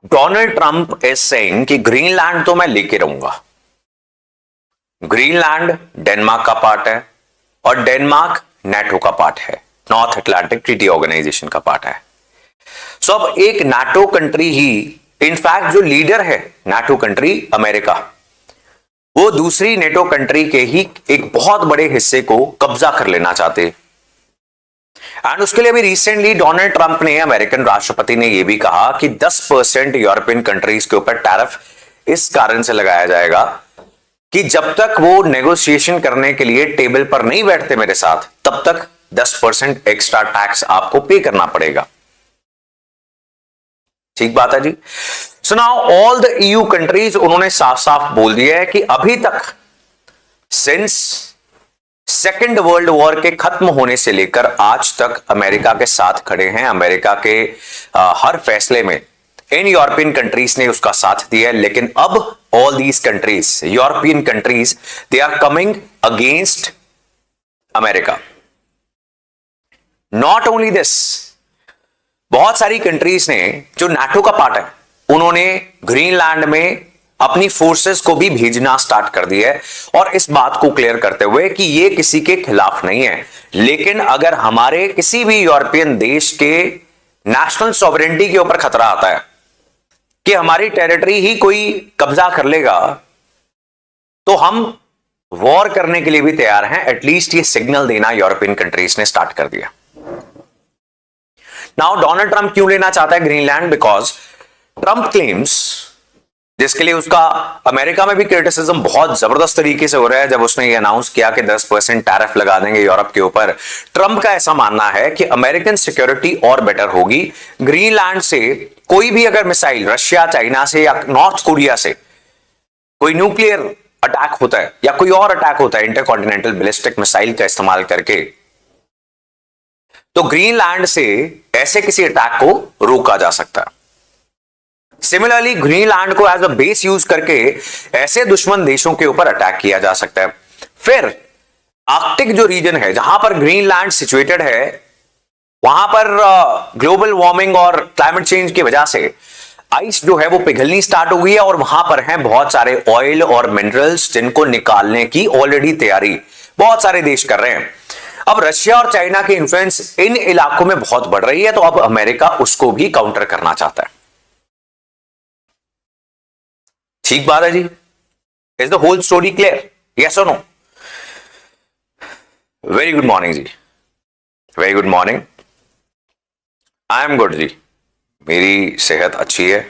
Donald Trump is saying कि Greenland तो मैं लेके रहूंगा। ग्रीनलैंड डेनमार्क का पार्ट है और डेनमार्क नाटो का पार्ट है, नॉर्थ अटलांटिक ट्रीटी ऑर्गेनाइजेशन का पार्ट है। सो अब एक नाटो कंट्री ही, इनफैक्ट जो लीडर है नाटो कंट्री अमेरिका, वो दूसरी नेटो कंट्री के ही एक बहुत बड़े हिस्से को कब्जा कर लेना चाहते। एंड उसके लिए भी रिसेंटली डोनाल्ड ट्रंप ने, अमेरिकन राष्ट्रपति ने यह भी कहा कि 10% यूरोपियन कंट्रीज के ऊपर टैरिफ इस कारण से लगाया जाएगा कि जब तक वो नेगोशिएशन करने के लिए टेबल पर नहीं बैठते मेरे साथ, तब तक 10% एक्स्ट्रा टैक्स आपको पे करना पड़ेगा। ठीक बात है जी। So now all the EU countries, उन्होंने साफ साफ बोल दिया है कि अभी तक सिंस सेकेंड वर्ल्ड वॉर के खत्म होने से लेकर आज तक अमेरिका के साथ खड़े हैं। अमेरिका के हर फैसले में इन यूरोपियन कंट्रीज ने उसका साथ दिया है, लेकिन अब all these countries, European countries, they are coming against America. Not only this, बहुत सारी कंट्रीज ने जो नाटो का पार्ट है, उन्होंने ग्रीनलैंड में अपनी फोर्सेस को भी भेजना स्टार्ट कर दिया है, और इस बात को क्लियर करते हुए कि ये किसी के खिलाफ नहीं है, लेकिन अगर हमारे किसी भी यूरोपियन देश के नेशनल सॉवरेनिटी के ऊपर खतरा आता है कि हमारी टेरिटरी ही कोई कब्जा कर लेगा, तो हम वॉर करने के लिए भी तैयार हैं। एटलीस्ट ये सिग्नल देना यूरोपियन कंट्रीज ने स्टार्ट कर दिया। नाउ डोनाल्ड ट्रंप क्यों लेना चाहता है ग्रीनलैंड? बिकॉज ट्रंप क्लेम्स, जिसके लिए उसका अमेरिका में भी क्रिटिसिज्म बहुत जबरदस्त तरीके से हो रहा है जब उसने ये अनाउंस किया कि 10% टैरिफ लगा देंगे यूरोप के ऊपर। ट्रंप का ऐसा मानना है कि अमेरिकन सिक्योरिटी और बेटर होगी। ग्रीनलैंड से कोई भी अगर मिसाइल रशिया, चाइना से या नॉर्थ कोरिया से कोई न्यूक्लियर अटैक होता है या कोई और अटैक होता है इंटरकॉन्टिनेंटल बैलिस्टिक मिसाइल का इस्तेमाल करके, तो ग्रीनलैंड से ऐसे किसी अटैक को रोका जा सकता है। सिमिलरली ग्रीनलैंड को एज अ बेस यूज करके ऐसे दुश्मन देशों के ऊपर अटैक किया जा सकता है। फिर आर्कटिक जो रीजन है जहां पर ग्रीनलैंड सिचुएटेड है, वहां पर ग्लोबल वार्मिंग और क्लाइमेट चेंज की वजह से आइस जो है वो पिघलनी स्टार्ट हो गई है, और वहां पर हैं बहुत सारे ऑयल और मिनरल्स जिनको निकालने की ऑलरेडी तैयारी बहुत सारे देश कर रहे हैं। अब रशिया और चाइना की इन्फ्लुएंस इन इलाकों में बहुत बढ़ रही है, तो अब अमेरिका उसको भी काउंटर करना चाहता है। ठीक बात है जी। Is the whole story clear? Yes और नो? वेरी गुड मॉर्निंग जी, very good morning. I am good जी, मेरी सेहत अच्छी है,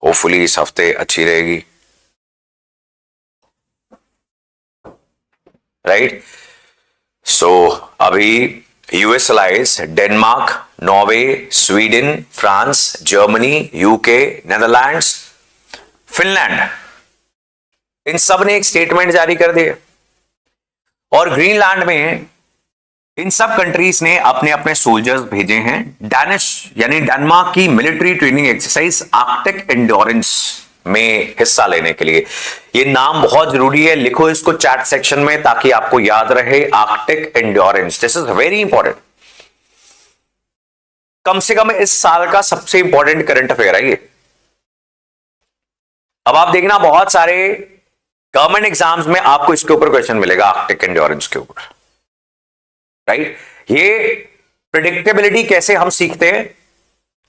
होपफुली इस हफ्ते अच्छी रहेगी। राइट? सो अभी US allies, Denmark, Norway, Sweden, France, Germany, UK, Netherlands, Finland, इन सब ने एक स्टेटमेंट जारी कर दिया, और ग्रीनलैंड में इन सब कंट्रीज ने अपने अपने सोल्जर्स भेजे हैं डैनिश यानी डेनमार्क की military training exercise Arctic endurance में हिस्सा लेने के लिए। ये नाम बहुत जरूरी है, लिखो इसको चैट सेक्शन में ताकि आपको याद रहे। Arctic endurance, this is very important. कम से कम इस साल का सबसे इंपॉर्टेंट करंट अफेयर है ये। अब आप देखना बहुत सारे गवर्नमेंट एग्जाम्स में आपको इसके ऊपर क्वेश्चन मिलेगा, आर्कटिक एंड्योरेंस के ऊपर। राइट? ये प्रेडिक्टेबिलिटी कैसे हम सीखते हैं?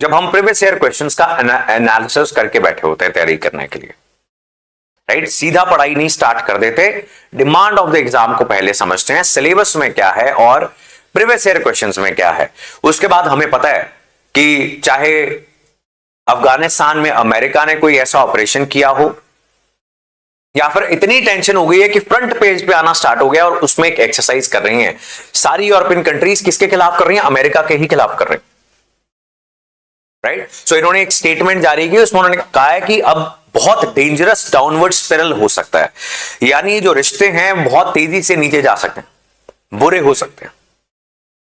जब हम प्रीवियस ईयर क्वेश्चंस का एनालिसिस करके बैठे होते हैं तैयारी करने के लिए। राइट? सीधा पढ़ाई नहीं स्टार्ट कर देते, डिमांड ऑफ द एग्जाम को पहले समझते हैं, सिलेबस में क्या है और प्रीवियस ईयर क्वेश्चंस में क्या है। उसके बाद हमें पता है कि चाहे अफगानिस्तान में अमेरिका ने कोई ऐसा ऑपरेशन किया हो, या फिर इतनी टेंशन हो गई है कि फ्रंट पेज पे आना स्टार्ट हो गया और उसमें एक एक्सरसाइज कर रही हैं सारी यूरोपियन कंट्रीज, किसके खिलाफ कर रही हैं? अमेरिका के ही खिलाफ कर रही हैं। राइट? सो इन्होंने एक स्टेटमेंट जारी की, उसमें उन्होंने कहा है कि अब बहुत डेंजरस डाउनवर्ड स्पिरल हो सकता है, यानी जो रिश्ते हैं बहुत तेजी से नीचे जा सकते हैं, बुरे हो सकते हैं।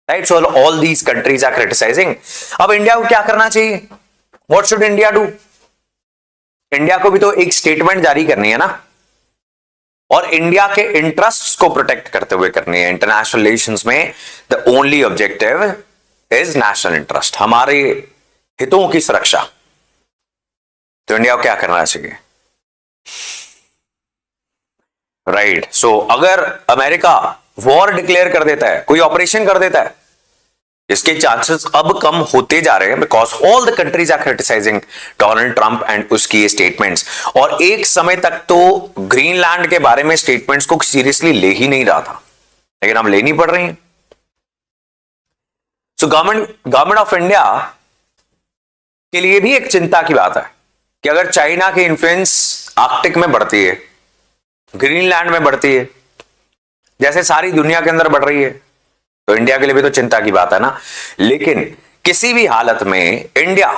Right? So all these countries are criticising. अब इंडिया को क्या करना चाहिए? What should India do? India को भी तो एक स्टेटमेंट जारी करनी है ना, और इंडिया के इंटरेस्ट्स को प्रोटेक्ट करते हुए करनी है। इंटरनेशनल रिलेशंस में the only objective is national interest, हमारे हितों की सुरक्षा। तो इंडिया को क्या करना चाहिए? राइट। सो अगर अमेरिका वॉर डिक्लेयर कर देता है, कोई ऑपरेशन कर देता है, इसके चांसेस अब कम होते जा रहे हैं because all the countries are criticising Donald Trump and उसकी स्टेटमेंट्स। और एक समय तक तो ग्रीनलैंड के बारे में स्टेटमेंट्स को सीरियसली ले ही नहीं रहा था, लेकिन अब लेनी पड़ रही है। सो गवर्नमेंट ऑफ इंडिया के लिए भी एक चिंता की बात है कि अगर चाइना की इन्फ्लुएंस आर्कटिक में बढ़ती है, ग्रीनलैंड में बढ़ती है, जैसे सारी दुनिया के अंदर बढ़ रही है, तो इंडिया के लिए भी तो चिंता की बात है ना। लेकिन किसी भी हालत में इंडिया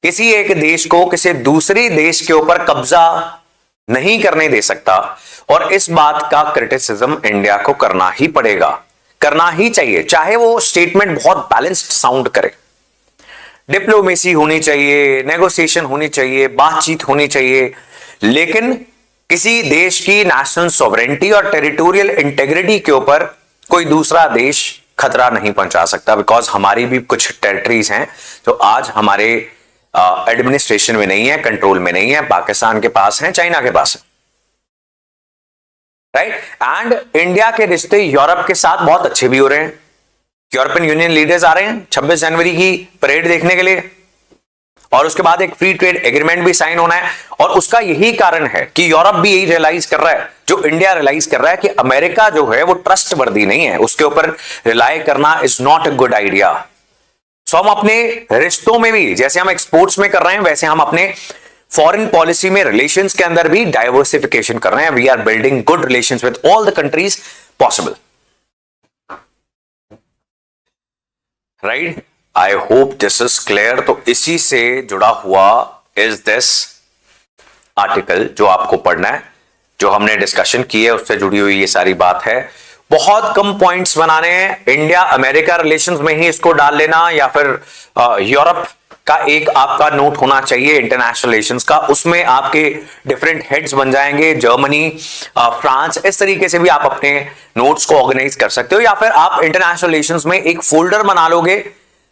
किसी एक देश को किसी दूसरे देश के ऊपर कब्जा नहीं करने दे सकता, और इस बात का क्रिटिसिज्म इंडिया को करना ही पड़ेगा, करना ही चाहिए, चाहे वो स्टेटमेंट बहुत बैलेंस्ड साउंड करे। डिप्लोमेसी होनी चाहिए, नेगोशिएशन होनी चाहिए, बातचीत होनी चाहिए, लेकिन किसी देश की नेशनल सॉवरेंटी और टेरिटोरियल इंटेग्रिटी के ऊपर कोई दूसरा देश खतरा नहीं पहुंचा सकता, बिकॉज हमारी भी कुछ टेरिटरीज हैं जो आज हमारे एडमिनिस्ट्रेशन में नहीं है, कंट्रोल में नहीं है, पाकिस्तान के पास है, चाइना के पास है, राइट। एंड इंडिया के रिश्ते यूरोप के साथ बहुत अच्छे भी हो रहे हैं। यूरोपियन यूनियन लीडर्स आ रहे हैं 26 जनवरी की परेड देखने के लिए, और उसके बाद एक फ्री ट्रेड एग्रीमेंट भी साइन होना है। और उसका यही कारण है कि यूरोप भी यही रियलाइज कर रहा है, जो इंडिया रियलाइज कर रहा है, कि अमेरिका जो है वो ट्रस्टवर्दी नहीं है, उसके ऊपर रिलाई करना is not a good idea. So हम अपने रिश्तों में भी, जैसे हम एक्सपोर्ट्स में कर रहे हैं, वैसे हम अपने फॉरेन पॉलिसी में रिलेशंस के अंदर भी डाइवर्सिफिकेशन कर रहे हैं। We are building good relations with all the countries possible, right. I hope this is clear. तो इसी से जुड़ा हुआ इज दिस आर्टिकल जो आपको पढ़ना है, जो हमने डिस्कशन की है उससे जुड़ी हुई ये सारी बात है। बहुत कम पॉइंट्स बनाने हैं, इंडिया अमेरिका रिलेशंस में ही इसको डाल लेना, या फिर यूरोप का एक आपका नोट होना चाहिए इंटरनेशनल रिलेशंस का, उसमें आपके डिफरेंट हेड्स बन जाएंगे, जर्मनी, फ्रांस, इस तरीके से भी आप अपने नोट्स को ऑर्गेनाइज कर सकते हो। या फिर आप इंटरनेशनल रिलेशंस में एक फोल्डर बना लोगे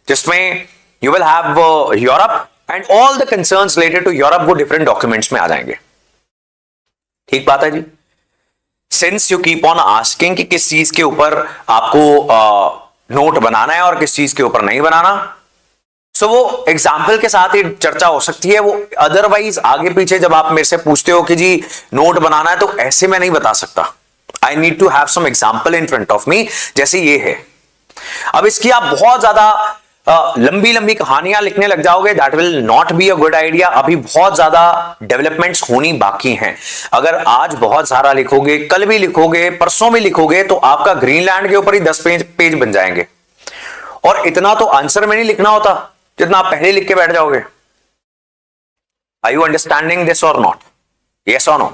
जिसमें you will have Europe and all the concerns related to Europe, वो डिफरेंट डॉक्यूमेंट्स में आ जाएंगे। ठीक बात है जी। Since you keep on asking कि किस चीज के ऊपर आपको नोट बनाना है और किस चीज के ऊपर नहीं बनाना, सो वो एग्जाम्पल के साथ ही चर्चा हो सकती है। वो अदरवाइज आगे पीछे जब आप मेरे से पूछते हो कि जी नोट बनाना है, तो ऐसे मैं नहीं बता सकता। I need to have some example in front of me, जैसे ये है। अब इसकी आप बहुत ज्यादा लंबी लंबी कहानियां लिखने लग जाओगे, that will not be a good idea. अभी बहुत ज्यादा डेवलपमेंट्स होनी बाकी हैं। अगर आज बहुत सारा लिखोगे, कल भी लिखोगे, परसों भी लिखोगे, तो आपका ग्रीनलैंड के ऊपर ही 10 पेज बन जाएंगे। और इतना तो आंसर में नहीं लिखना होता जितना आप पहले लिख के बैठ जाओगे। आर यू अंडरस्टैंडिंग दिस और नॉट? यस और नो?